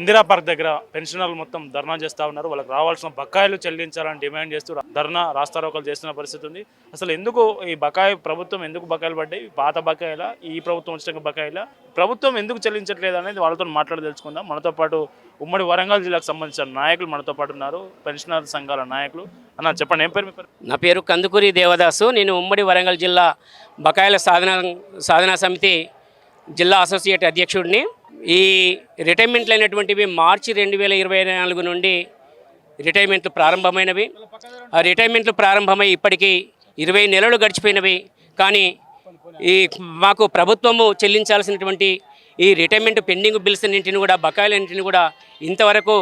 Indira park దగ్గర పెన్షనర్లు మొత్తం ధర్నా చేస్తూ ఉన్నారు. వాళ్ళకి రావాల్సిన బకాయిలు చెల్లించాలని డిమాండ్ చేస్తూ ధర్నా రాస్తారోకలు చేస్తున్న పరిస్థితి ఉంది. అసలు ఎందుకు ఈ బకాయి ప్రభుత్వం ఎందుకు బకాయిలు పడ్డాయి, పాత బకాయిలా, ఈ ప్రభుత్వం వచ్చిన బకాయిలా, ప్రభుత్వం ఎందుకు చెల్లించట్లేదు అనేది వాళ్ళతో మాట్లాడి తెలుసుకుందాం. మనతో పాటు ఉమ్మడి వరంగల్ జిల్లాకు సంబంధించిన నాయకులు మనతో పాటు ఉన్నారు, పెన్షనర్ సంఘాల నాయకులు. అన్న చెప్పండి, ఏం పేరు మీ పేరు? నా పేరు కందుకూరి దేవదాసు. నేను ఉమ్మడి వరంగల్ జిల్లా బకాయిల సాధనా సమితి జిల్లా అసోసియేట్ అధ్యక్షుడిని. ఈ రిటైర్మెంట్లు అయినటువంటివి మార్చి 2024 నుండి రిటైర్మెంట్లు ప్రారంభమైనవి. ఆ రిటైర్మెంట్లు ప్రారంభమై ఇప్పటికీ 20 నెలలు గడిచిపోయినవి. కానీ మాకు ప్రభుత్వము చెల్లించాల్సినటువంటి ఈ రిటైర్మెంట్ పెండింగ్ బిల్స్ అన్నింటిని కూడా, బకాయిలన్నింటిని కూడా ఇంతవరకు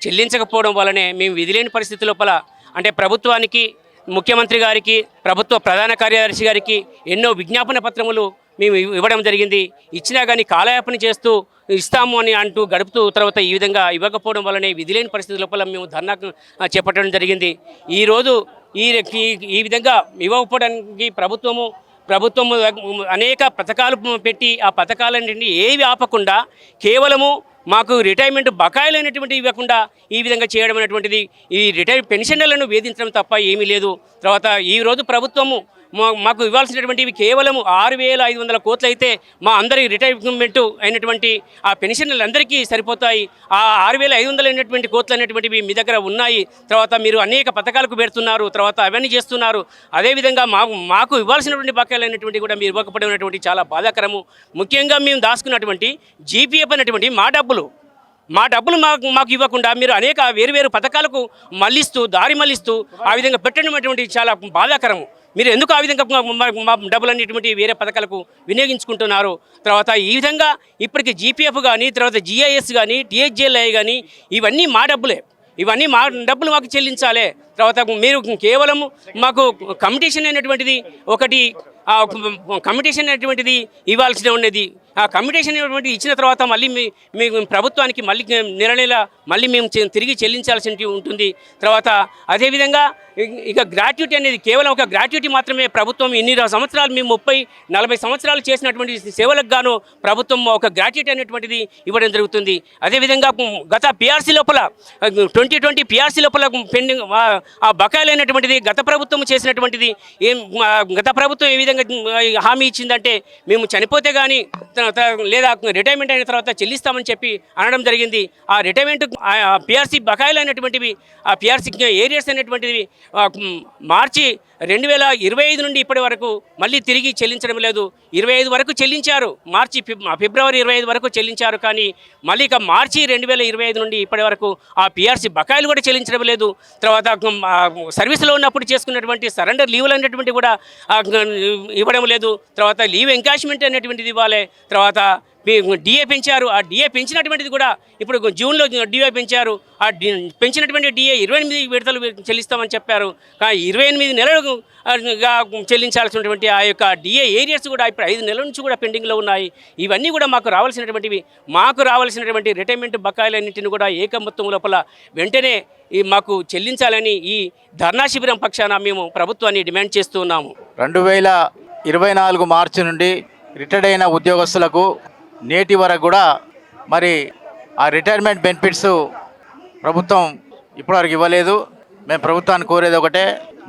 చెల్లించకపోవడం వల్లనే మేము విధిలేని పరిస్థితి లోపల, అంటే ప్రభుత్వానికి, ముఖ్యమంత్రి గారికి, ప్రభుత్వ ప్రధాన కార్యదర్శి గారికి ఎన్నో విజ్ఞాపన పత్రములు మేము ఇవ్వడం జరిగింది. ఇచ్చినా కానీ కాలయాపన చేస్తూ ఇస్తాము అని అంటూ గడుపుతూ తర్వాత ఈ విధంగా ఇవ్వకపోవడం వల్లనే విధిలేని పరిస్థితి లోపల మేము ధర్నా చేపట్టడం జరిగింది. ఈరోజు ఈ విధంగా ఇవ్వకపోవడానికి ప్రభుత్వము అనేక పథకాలు పెట్టి ఆ పథకాలన్నింటినీ ఏవి ఆపకుండా కేవలము మాకు రిటైర్మెంట్ బకాయిలు అనేటువంటివి ఇవ్వకుండా ఈ విధంగా చేయడం అనేటువంటిది ఈ పెన్షనర్లను వేధించడం తప్ప ఏమీ లేదు. తర్వాత ఈరోజు ప్రభుత్వము మాకు ఇవ్వాల్సినటువంటివి కేవలం 6,500 కోట్లు అయితే మా అందరి రిటైర్మెంట్ అయినటువంటి ఆ పెన్షన్లందరికీ సరిపోతాయి. ఆ 6,500 అయినటువంటి కోట్లు అనేటువంటివి మీ దగ్గర ఉన్నాయి. తర్వాత మీరు అనేక పథకాలకు పెడుతున్నారు, తర్వాత అవన్నీ చేస్తున్నారు. అదేవిధంగా మాకు ఇవ్వాల్సినటువంటి బకాయిలు అనేటువంటి కూడా మీరు ఇవ్వకపోవడం చాలా బాధాకరము. ముఖ్యంగా మేము దాచుకున్నటువంటి జీపీఎఫ్ అనేటువంటి మా డబ్బులు మాకు ఇవ్వకుండా మీరు అనేక వేరు పథకాలకు దారి మళ్ళిస్తూ ఆ విధంగా పెట్టడం అటువంటి చాలా బాధాకరము. మీరు ఎందుకు ఆ విధంగా మా డబ్బులన్నిటువంటి వేరే పథకాలకు వినియోగించుకుంటున్నారు? తర్వాత ఈ విధంగా ఇప్పటికి జీపీఎఫ్ కానీ, తర్వాత జిఐఎస్ కానీ, టీహెచ్జిఎల్ఐ కానీ ఇవన్నీ మా డబ్బులే. ఇవన్నీ మా డబ్బులు మాకు చెల్లించాలి. తర్వాత మీరు కేవలం మాకు కమిటీషన్ అనేటువంటిది ఇవ్వాల్సిన ఉన్నది. ఆ కమిటీషన్ అనేటువంటి ఇచ్చిన తర్వాత మళ్ళీ మీ ప్రభుత్వానికి నెల మళ్ళీ మేము తిరిగి చెల్లించాల్సి ఉంటుంది. తర్వాత అదేవిధంగా ఇక గ్రాట్యుటీ అనేది కేవలం ఒక గ్రాట్యుటీ మాత్రమే ప్రభుత్వం ఇన్ని సంవత్సరాలు, మేము 30-40 సంవత్సరాలు చేసినటువంటి సేవలకు గాను ప్రభుత్వం ఒక గ్రాట్యుటీ అనేటువంటిది ఇవ్వడం జరుగుతుంది. అదేవిధంగా గత పిఆర్సీ లోపల 2020 పిఆర్సీ లోపల పెండింగ్ ఆ బకాయిలు అయినటువంటిది గత ప్రభుత్వం చేసినటువంటిది గత ప్రభుత్వం ఏ విధంగా హామీ ఇచ్చిందంటే మేము చనిపోతే కానీ లేదా రిటైర్మెంట్ అయిన తర్వాత చెల్లిస్తామని చెప్పి అనడం జరిగింది. ఆ రిటైర్మెంట్ పిఆర్సీ బకాయిలు అయినటువంటివి, ఆ పిఆర్సీ ఏరియాస్ అనేటువంటివి మార్చి 2025 నుండి ఇప్పటి వరకు మళ్ళీ తిరిగి చెల్లించడం లేదు. 25 వరకు చెల్లించారు, ఫిబ్రవరి 25 వరకు చెల్లించారు. కానీ మళ్ళీ ఇక మార్చి 2025 నుండి ఇప్పటి వరకు ఆ పిఆర్సీ బకాయిలు కూడా చెల్లించడం లేదు. తర్వాత సర్వీస్లో ఉన్నప్పుడు చేసుకున్నటువంటి సరెండర్ లీవ్లు అనేటువంటి కూడా ఇవ్వడం లేదు. తర్వాత లీవ్ ఎంకాష్మెంట్ అనేటువంటిది ఇవ్వాలి. తర్వాత డిఏ పెంచారు. ఆ డిఏ పెంచినటువంటిది కూడా ఇప్పుడు జూన్లో డిఏ పెంచారు. ఆ పెంచినటువంటి డిఏ 28 విడతలు చెల్లిస్తామని చెప్పారు. కానీ 28 నెలలుగా చెల్లించాల్సినటువంటి ఆ యొక్క డిఏ ఏరియాస్ కూడా ఇప్పుడు 5 నెలల నుంచి కూడా పెండింగ్లో ఉన్నాయి. ఇవన్నీ కూడా మాకు రావాల్సినటువంటి రిటైర్మెంట్ బకాయిలన్నింటిని కూడా ఏకమొత్తం లోపల వెంటనే మాకు చెల్లించాలని ఈ ధర్నా శిబిరం పక్షాన మేము ప్రభుత్వాన్ని డిమాండ్ చేస్తూ ఉన్నాము. 2024 మార్చి నుండి రిటైర్డ్ అయిన ఉద్యోగస్తులకు నేటి వరకు కూడా మరి ఆ రిటైర్మెంట్ బెనిఫిట్స్ ప్రభుత్వం ఇప్పటివరకు ఇవ్వలేదు. మేము ప్రభుత్వాన్ని కోరేది ఒకటే,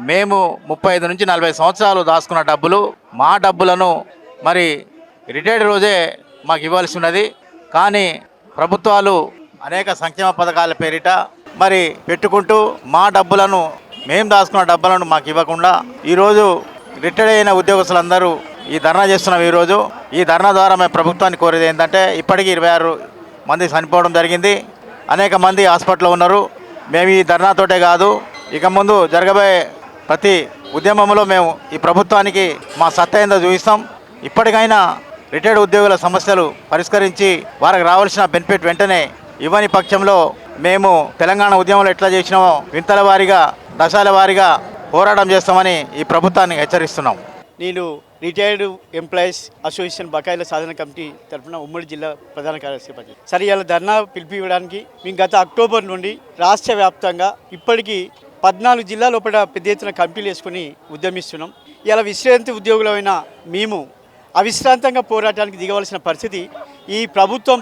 మేము 35 నుంచి 40 సంవత్సరాలు దాచుకున్న డబ్బులు, మా డబ్బులను మరి రిటైర్డ్ రోజే మాకు ఇవ్వాల్సి ఉన్నది. కానీ ప్రభుత్వాలు అనేక సంక్షేమ పథకాల పేరిట మరి పెట్టుకుంటూ మా డబ్బులను, మేము దాచుకున్న డబ్బులను మాకు ఇవ్వకుండా ఈరోజు రిటైర్డ్ అయిన ఉద్యోగస్తులందరూ ఈ ధర్నా చేస్తున్నాం. ఈరోజు ఈ ధర్నా ద్వారా మేము ప్రభుత్వాన్ని కోరేది ఏంటంటే, ఇప్పటికీ 26 మంది చనిపోవడం జరిగింది, అనేక మంది హాస్పిటల్లో ఉన్నారు. మేము ఈ ధర్నాతోటే కాదు, ఇక ముందు జరగబోయే ప్రతి ఉద్యమంలో మేము ఈ ప్రభుత్వానికి మా సత్తా ఏందో చూపిస్తాం. ఇప్పటికైనా రిటైర్డ్ ఉద్యోగుల సమస్యలు పరిష్కరించి వారికి రావాల్సిన బెనిఫిట్ వెంటనే ఇవ్వని పక్షంలో మేము తెలంగాణ ఉద్యమంలో ఎట్లా చేసినామో వింతల వారీగా, దశల వారీగా పోరాటం చేస్తామని ఈ ప్రభుత్వాన్ని హెచ్చరిస్తున్నాం. నేను రిటైర్డ్ ఎంప్లాయీస్ అసోసియేషన్ బకాయిల సాధన కమిటీ తరఫున ఉమ్మడి జిల్లా ప్రధాన కార్యదర్శి. సరే, ఇలా ధర్నా పిలిపివ్వడానికి మేము గత అక్టోబర్ నుండి రాష్ట్ర వ్యాప్తంగా ఇప్పటికీ 14 జిల్లాల లోపల పెద్ద ఎత్తున కమిటీలు వేసుకుని ఉద్యమిస్తున్నాం. ఇలా విశ్రాంతి ఉద్యోగులమైన మేము అవిశ్రాంతంగా పోరాటానికి దిగవలసిన పరిస్థితి ఈ ప్రభుత్వం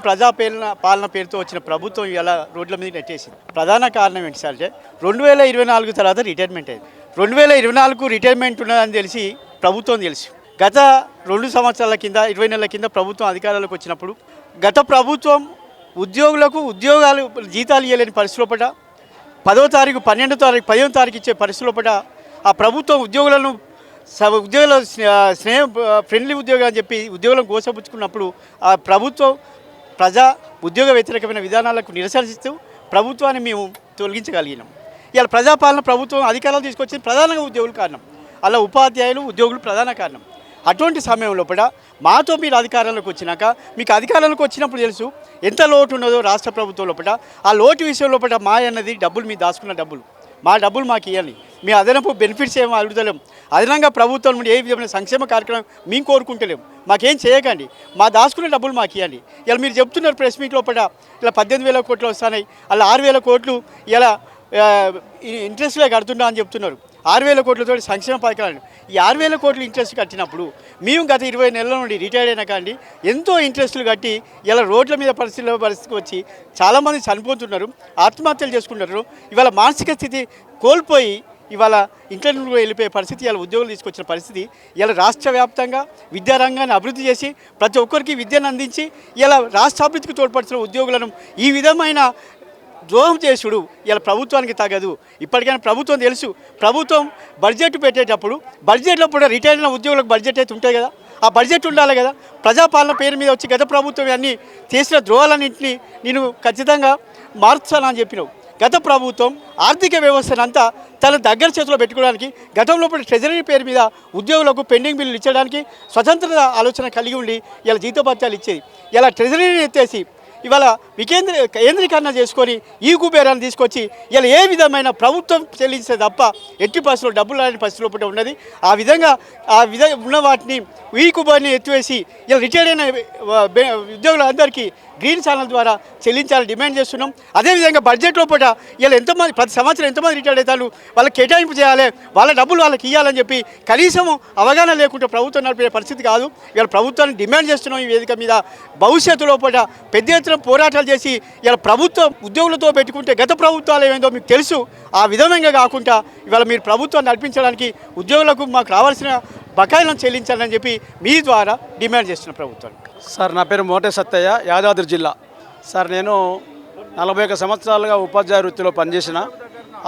పాలన పేరుతో వచ్చిన ప్రభుత్వం ఇలా రోడ్ల మీద నెట్టేసింది. ప్రధాన కారణం ఏంటి సార్ అంటే 2024 తర్వాత రిటైర్మెంట్ అయింది. 2024 రిటైర్మెంట్ ఉన్నదని తెలిసి ప్రభుత్వం తెలుసు. గత 2 సంవత్సరాల కింద 20 నెలల కింద ప్రభుత్వం అధికారంలోకి వచ్చినప్పుడు గత ప్రభుత్వం ఉద్యోగులకు జీతాలు ఇవ్వలేని పరిస్థితుల పట 10వ తారీఖు 12వ తారీఖు 15వ తారీఖు ఇచ్చే పరిస్థితుల పట ఆ ప్రభుత్వం ఉద్యోగుల ఫ్రెండ్లీ ఉద్యోగాలు అని చెప్పి ఉద్యోగులను గోసపుచ్చుకున్నప్పుడు ఆ ప్రభుత్వం ఉద్యోగ వ్యతిరేకమైన విధానాలకు నిరసనిస్తూ ప్రభుత్వాన్ని మేము తొలగించగలిగినాం. ఇలా ప్రజాపాలన ప్రభుత్వం అధికారాలు తీసుకొచ్చింది ప్రధానంగా ఉద్యోగులు కారణం, అలా ఉపాధ్యాయులు ఉద్యోగులు ప్రధాన కారణం. అటువంటి సమయంలో కూడా మాతో మీరు అధికారంలోకి వచ్చినాక మీకు అధికారంలోకి వచ్చినప్పుడు తెలుసు ఎంత లోటు ఉన్నదో రాష్ట్ర ప్రభుత్వం లోపల. ఆ లోటు విషయం లోపల మా అన్నది డబ్బులు మీరు దాచుకున్న డబ్బులు, మా డబ్బులు మాకు ఇవ్వండి, మీ అదనపు బెనిఫిట్స్ ఏమో అడుగుతలేం, అదనంగా ప్రభుత్వం నుండి ఏ విధమైన సంక్షేమ కార్యక్రమం మేము కోరుకుంటలేం, మాకేం చేయకండి, మా దాచుకున్న డబ్బులు మాకు ఇవ్వండి. ఇలా మీరు చెప్తున్నారు ప్రెస్ మీట్ లోపల ఇలా 18,000 కోట్లు వస్తున్నాయి, అలా 6,000 కోట్లు ఇలా ఇంట్రెస్ట్లే కడుతున్నా అని చెప్తున్నారు. 6,000 కోట్లతో సంక్షేమ పథకాలు. ఈ 6,000 కోట్లు ఇంట్రెస్ట్ కట్టినప్పుడు మేము గత 20 నెలల నుండి రిటైర్డ్ అయినా కానీ ఎంతో ఇంట్రెస్టులు కట్టి ఇలా రోడ్ల మీద పరిస్థితికి వచ్చి చాలామంది చనిపోతున్నారు, ఆత్మహత్యలు చేసుకుంటున్నారు. ఇవాళ మానసిక స్థితి కోల్పోయి ఇవాళ ఇంట్లో నుండి వెళ్ళిపోయే పరిస్థితి, ఇలా ఉద్యోగులు తీసుకొచ్చిన పరిస్థితి. ఇలా రాష్ట్ర వ్యాప్తంగా విద్యారంగాన్ని అభివృద్ధి చేసి ప్రతి ఒక్కరికి విద్యను అందించి ఇలా రాష్ట్ర అభివృద్ధికి తోడ్పడుతున్న ఉద్యోగులను ఈ విధమైన ద్రోహం చేసుడు ఇలా ప్రభుత్వానికి తగదు. ఇప్పటికైనా ప్రభుత్వం తెలుసు, ప్రభుత్వం బడ్జెట్ పెట్టేటప్పుడు బడ్జెట్లో కూడా రిటైర్ అయిన ఉద్యోగులకు బడ్జెట్ అయితే ఉంటాయి కదా, ఆ బడ్జెట్ ఉండాలి కదా. ప్రజాపాలన పేరు మీద వచ్చి గత ప్రభుత్వం అన్నీ చేసిన ద్రోహాలన్నింటినీ నేను ఖచ్చితంగా మార్చాలని చెప్పినావు. గత ప్రభుత్వం ఆర్థిక వ్యవస్థనంతా తన దగ్గర చేతిలో పెట్టుకోవడానికి గతంలో ట్రెజరీ పేరు మీద ఉద్యోగులకు పెండింగ్ బిల్లులు ఇచ్చడానికి స్వతంత్ర ఆలోచన కలిగి ఉండి ఇలా జీతభత్యాలు ఇచ్చేది. ఇలా ట్రెజరీని ఎత్తేసి ఇవాళ కేంద్రీకరణ చేసుకొని ఈ కుబేరాన్ని తీసుకొచ్చి ఇలా ఏ విధమైన ప్రభుత్వం చెల్లించే తప్ప ఎట్టి పరిస్థితుల్లో డబ్బులు లాంటి పరిస్థితుల్లో ఉన్నది. ఆ విధంగా ఉన్న వాటిని ఈ కుబేరాన్ని ఎత్తివేసి ఇలా రిటైర్ అయిన ఉద్యోగులందరికీ గ్రీన్ ఛానల్ ద్వారా చెల్లించాలని డిమాండ్ చేస్తున్నాం. అదేవిధంగా బడ్జెట్ లోపల ఇలా ఎంతమంది ప్రతి సంవత్సరం ఎంతమంది రిటైర్ అవుతారు వాళ్ళకి కేటాయింపు చేయాలి, వాళ్ళ డబ్బులు వాళ్ళకి ఇవ్వాలని చెప్పి కనీసం అవగాహన లేకుంటే ప్రభుత్వం నడిపే పరిస్థితి కాదు. ఇలా ప్రభుత్వాన్ని డిమాండ్ చేస్తున్నాం ఈ వేదిక మీద. భవిష్యత్తు లోపల పెద్ద ఎత్తున పోరాటాలు చేసి ఇలా ప్రభుత్వం ఉద్యోగులతో పెట్టుకుంటే గత ప్రభుత్వాలు ఏమైందో మీకు తెలుసు. ఆ విధంగా కాకుండా ఇవాళ మీరు ప్రభుత్వాన్ని నడిపించడానికి ఉద్యోగులకు మాకు రావాల్సిన బకాయిలను చెల్లించాలని చెప్పి మీ ద్వారా డిమాండ్ చేస్తున్న ప్రభుత్వాన్ని. సార్ నా పేరు మోటే సత్తయ్య, యాదాద్రి జిల్లా. సార్ నేను 41 సంవత్సరాలుగా ఉపాధ్యాయ వృత్తిలో పనిచేసిన,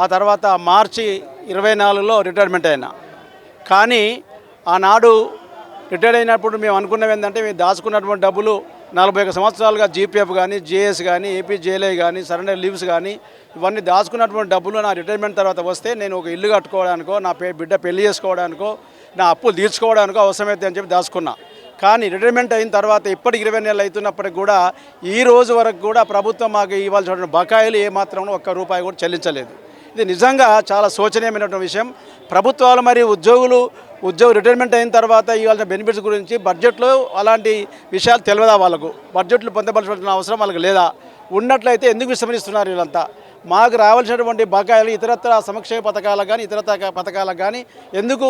ఆ తర్వాత మార్చి 24లో రిటైర్మెంట్ అయినా. కానీ ఆనాడు రిటైర్ అయినప్పుడు మేము అనుకున్నవి ఏంటంటే మేము దాచుకున్నటువంటి డబ్బులు 41 సంవత్సరాలుగా జీపీఎఫ్ కానీ, జేఎస్ కానీ, ఏపీ జేఎల్ఐ కానీ, సరెండర్ లీవ్స్ కానీ ఇవన్నీ దాచుకున్నటువంటి డబ్బులు నా రిటైర్మెంట్ తర్వాత వస్తే నేను ఒక ఇల్లు కట్టుకోవడానికో, నా బిడ్డ పెళ్లి చేసుకోవడానికో, నా అప్పులు తీర్చుకోవడానికో అవసరమైతే అని చెప్పి దాచుకున్నా. కానీ రిటైర్మెంట్ అయిన తర్వాత ఇప్పటికి 20 నెలలు అవుతున్నప్పటికి కూడా ఈ రోజు వరకు కూడా ప్రభుత్వం మాకు ఇవ్వాల్సిన బకాయిలు ఏమాత్రం ₹1 కూడా చెల్లించలేదు. ఇది నిజంగా చాలా శోచనీయమైనటువంటి విషయం. ప్రభుత్వాలు మరియు ఉద్యోగ రిటైర్మెంట్ అయిన తర్వాత ఇవాళ బెనిఫిట్స్ గురించి బడ్జెట్లో అలాంటి విషయాలు తెలియదా వాళ్ళకు? బడ్జెట్లు పొందవలసిన అవసరం వాళ్ళకి లేదా? ఉన్నట్లయితే ఎందుకు విస్మరిస్తున్నారు వీళ్ళంతా? మాకు రావాల్సినటువంటి బకాయిలు ఇతరత్ర సంక్షేమ పథకాలకు కానీ ఇతరత్ర పథకాలకు కానీ ఎందుకు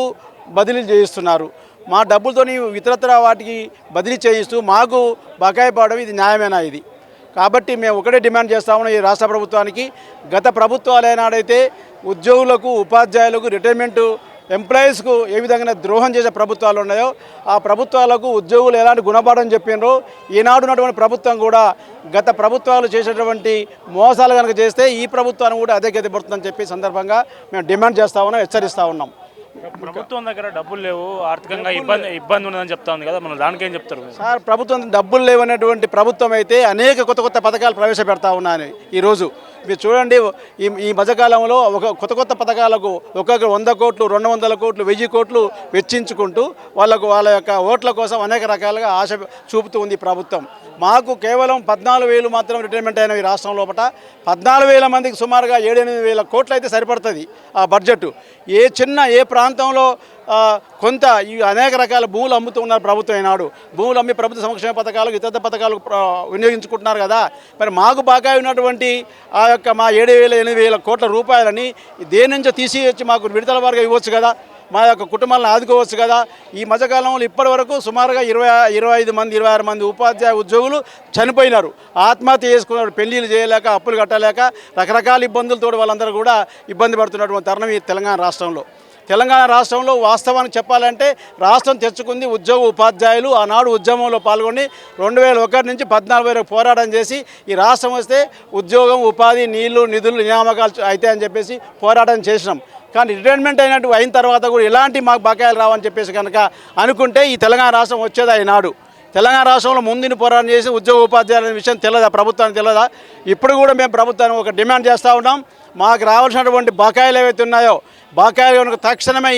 బదిలీ చేయిస్తున్నారు? మా డబ్బులతో ఇతరత్ర వాటికి బదిలీ చేయిస్తూ మాకు బకాయి పడడం ఇది న్యాయమేనా? ఇది కాబట్టి మేము ఒకటే డిమాండ్ చేస్తాము ఈ రాష్ట్ర ప్రభుత్వానికి. గత ప్రభుత్వాలు ఏనాడైతే ఉద్యోగులకు, ఉపాధ్యాయులకు, రిటైర్మెంట్ ఎంప్లాయీస్కు ఏ విధంగా ద్రోహం చేసే ప్రభుత్వాలు ఉన్నాయో ఆ ప్రభుత్వాలకు ఉద్యోగులు ఎలాంటి గుణపాఠం చెప్పినారో ఈనాడు ఉన్నటువంటి ప్రభుత్వం కూడా గత ప్రభుత్వాలు చేసేటువంటి మోసాలు కనుక చేస్తే ఈ ప్రభుత్వాన్ని కూడా అదే గతి పడుతుందని చెప్పి సందర్భంగా మేము డిమాండ్ చేస్తూ ఉన్నాం, హెచ్చరిస్తూ ఉన్నాం. ప్రభుత్వం దగ్గర డబ్బులు లేవు, ఆర్థికంగా ఇబ్బంది ఉన్నదని చెప్తా ఉంది కదా, మనం దానికి ఏం చెప్తారు సార్? ప్రభుత్వం డబ్బులు లేవనేటువంటి ప్రభుత్వం అయితే అనేక కొత్త పథకాలు ప్రవేశపెడతా ఉన్నాయని ఈరోజు మీరు చూడండి. ఈ మధ్యకాలంలో కొత్త పథకాలకు ఒక్కొక్క 100 కోట్లు, 200 కోట్లు, 1000 కోట్లు వెచ్చించుకుంటూ వాళ్ళ యొక్క ఓట్ల కోసం అనేక రకాలుగా ఆశ చూపుతూ ఉంది ప్రభుత్వం. మాకు కేవలం 14,000 మాత్రం రిటైర్మెంట్ అయిన ఈ రాష్ట్రం లోపల 14,000 మందికి సుమారుగా 7-8 కోట్లు అయితే సరిపడుతుంది ఆ బడ్జెట్. ఏ ప్రాంతంలో కొంత ఈ అనేక రకాల భూములు అమ్ముతూ ఉన్నారు ప్రభుత్వం. ఈనాడు భూములు అమ్మి ప్రభుత్వ సంక్షేమ పథకాలకు, ఇతర పథకాలకు వినియోగించుకుంటున్నారు కదా. మరి మాకు బకాయి ఉన్నటువంటి ఆ యొక్క మా 7,000-8,000 కోట్ల రూపాయలని దేని నుంచో తీసి వచ్చి మాకు విడతల వారుగా ఇవ్వచ్చు కదా. మా యొక్క కుటుంబాలను ఆదుకోవచ్చు కదా. ఈ మధ్యకాలంలో ఇప్పటి వరకు సుమారుగా 25 మంది 26 మంది ఉపాధ్యాయ ఉద్యోగులు చనిపోయినారు. ఆత్మహత్య చేసుకున్నారు, పెళ్లిళ్ళు చేయలేక, అప్పులు కట్టలేక, రకరకాల ఇబ్బందులతో వాళ్ళందరూ కూడా ఇబ్బంది పడుతున్నటువంటి తరుణం ఈ తెలంగాణ రాష్ట్రంలో. తెలంగాణ రాష్ట్రంలో వాస్తవానికి చెప్పాలంటే రాష్ట్రం తెచ్చుకుంది ఉద్యోగ ఉపాధ్యాయులు. ఆనాడు ఉద్యమంలో పాల్గొని 2001 నుంచి 14 వరకు పోరాటం చేసి ఈ రాష్ట్రం వస్తే ఉద్యోగం, ఉపాధి, నీళ్లు, నిధులు, నియామకాలు అయితే అని చెప్పేసి పోరాటం చేసినాం. కానీ రిటైర్మెంట్ అయిన తర్వాత కూడా ఎలాంటి మాకు బకాయిలు రావని చెప్పేసి కనుక అనుకుంటే ఈ తెలంగాణ రాష్ట్రం వచ్చేదా ఈనాడు? తెలంగాణ రాష్ట్రంలో ముందుని పోరాటం చేసి ఉద్యోగ ఉపాధ్యాయుల విషయం తెలియదా? ప్రభుత్వానికి తెలియదా? ఇప్పుడు కూడా మేము ప్రభుత్వాన్ని ఒక డిమాండ్ చేస్తూ ఉన్నాం. మాకు రావాల్సినటువంటి బకాయిలు ఏవైతే ఉన్నాయో బకాయిలు కనుక తక్షణమే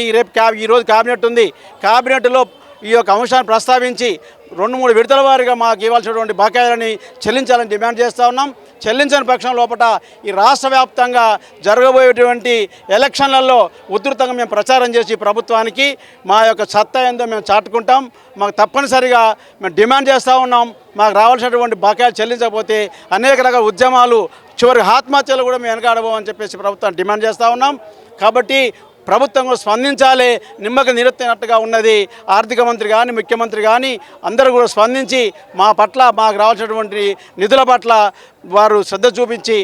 ఈరోజు క్యాబినెట్ ఉంది, క్యాబినెట్లో ఈ యొక్క అంశాన్ని ప్రస్తావించి 2-3 విడతల వారీగా మాకు ఇవ్వాల్సినటువంటి బకాయిలని చెల్లించాలని డిమాండ్ చేస్తూ ఉన్నాం. చెల్లించని పక్షం లోపల ఈ రాష్ట్ర వ్యాప్తంగా జరగబోయేటువంటి ఎలక్షన్లలో ఉధృతంగా మేము ప్రచారం చేసి ప్రభుత్వానికి మా యొక్క సత్తా ఏందో మేము చాటుకుంటాం. మాకు తప్పనిసరిగా మేము డిమాండ్ చేస్తూ ఉన్నాం. మాకు రావాల్సినటువంటి బకాయిలు చెల్లించకపోతే అనేక రకాల ఉద్యమాలు, చివరికి ఆత్మహత్యలు కూడా మేము వెనకాడబోమని చెప్పేసి ప్రభుత్వాన్ని డిమాండ్ చేస్తూ ఉన్నాం. కాబట్టి ప్రభుత్వం కూడా స్పందించాలి. నిమ్మక నీరెత్తినట్టుగా ఉన్నది. ఆర్థిక మంత్రి కానీ, ముఖ్యమంత్రి కానీ అందరూ కూడా స్పందించి మా పట్ల, మాకు రావాల్సినటువంటి నిధుల పట్ల వారు శ్రద్ధ చూపించి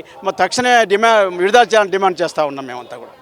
తక్షణమే విడుదల చేయాలని డిమాండ్ చేస్తూ ఉన్నాం మేమంతా కూడా.